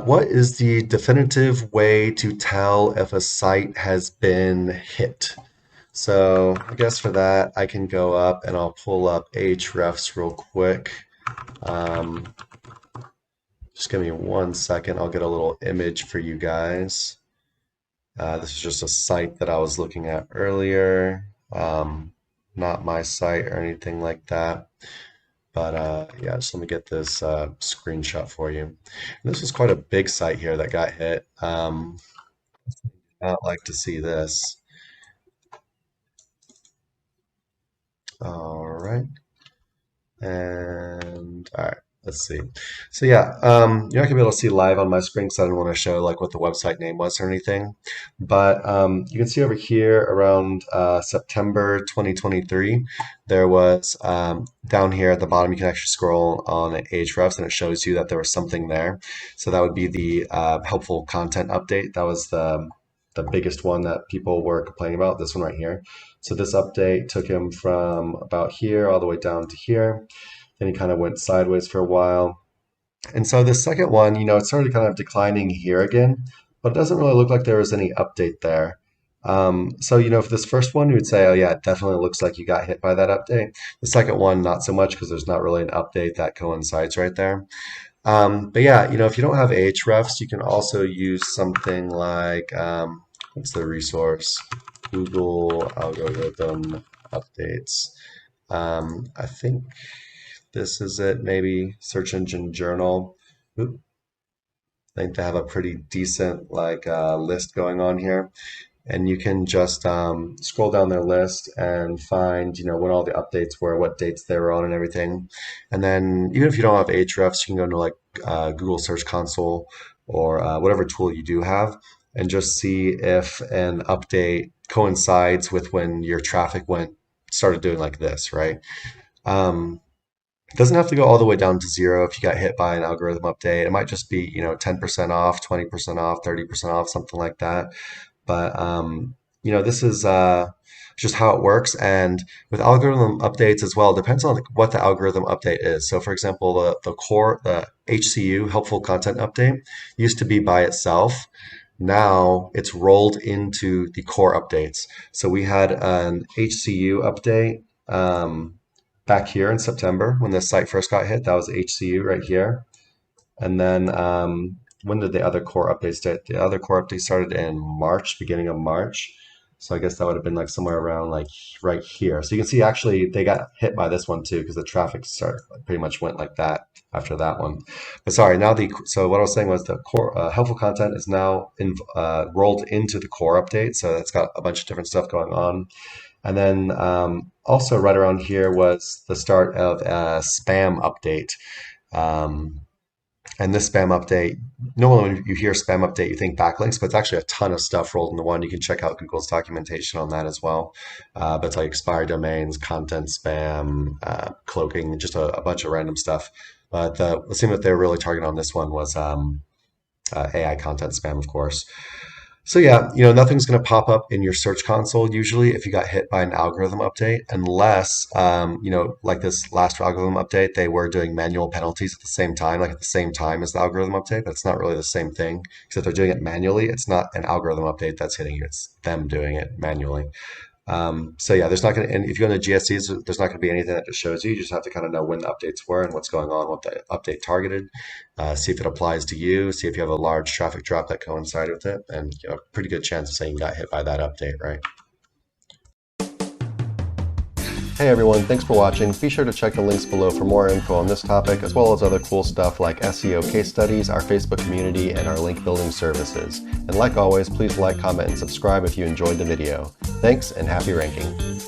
What is the definitive way to tell if a site has been hit? So I guess for that, I can go up and I'll pull up Ahrefs real quick. Um, just give me 1 second. I'll get a little image for you guys. This is just a site that I was looking at earlier. Not my site or anything like that. But yeah, just let me get this screenshot for you. And this was quite a big site here that got hit. I'd like to see this. All right. And all right, let's see. So yeah, you're not gonna be able to see live on my screen because I didn't want to show like what the website name was or anything. But you can see over here around September 2023, there was down here at the bottom, you can actually scroll on Ahrefs and it shows you that there was something there. So that would be the helpful content update. That was the biggest one that people were complaining about, this one right here. So this update took him from about here all the way down to here. Then he kind of went sideways for a while. And so the second one, it started kind of declining here again, but it doesn't really look like there was any update there. So, for this first one, you would say, oh yeah, it definitely looks like you got hit by that update. The second one, not so much because there's not really an update that coincides right there. But yeah, if you don't have Ahrefs, you can also use something like, what's the resource? Google algorithm updates. I think this is it, maybe Search Engine Journal. Oop, I think they have a pretty decent list going on here. And you can just scroll down their list and find, when all the updates were, what dates they were on and everything. And then even if you don't have Ahrefs, you can go into Google Search Console or whatever tool you do have and just see if an update coincides with when your traffic started doing like this, right? It doesn't have to go all the way down to zero if you got hit by an algorithm update. It might just be, 10% off, 20% off, 30% off, something like that. But this is just how it works. And with algorithm updates as well, it depends on what the algorithm update is. So for example, the HCU, helpful content update, used to be by itself. Now it's rolled into the core updates. So we had an HCU update back here in September when this site first got hit. That was HCU right here. And then when did the other core updates start? The other core update started in March, beginning of March. So I guess that would have been like somewhere around like right here. So you can see actually they got hit by this one too because the traffic pretty much went like that after that one. But sorry, so what I was saying was the core helpful content is now rolled into the core update. So it's got a bunch of different stuff going on. And then also right around here was the start of a spam update. And this spam update, normally when you hear spam update, you think backlinks, but it's actually a ton of stuff rolled into one. You can check out Google's documentation on that as well. But it's like expired domains, content spam, cloaking, just a bunch of random stuff. But the thing that they're really targeting on this one was AI content spam, of course. So yeah, nothing's going to pop up in your search console usually if you got hit by an algorithm update, unless, like this last algorithm update, they were doing manual penalties at the same time, like at the same time as the algorithm update, but it's not really the same thing. Because if they're doing it manually, it's not an algorithm update that's hitting you, it's them doing it manually. So yeah, there's not going to, and if you go into GSEs, there's not going to be anything that just shows you. You just have to kind of know when the updates were and what's going on, what the update targeted, see if it applies to you, see if you have a large traffic drop that coincided with it, and a pretty good chance of saying you got hit by that update, right? Hey everyone, thanks for watching. Be sure to check the links below for more info on this topic, as well as other cool stuff like SEO case studies, our Facebook community, and our link building services. And like always, please like, comment, and subscribe if you enjoyed the video. Thanks, and happy ranking.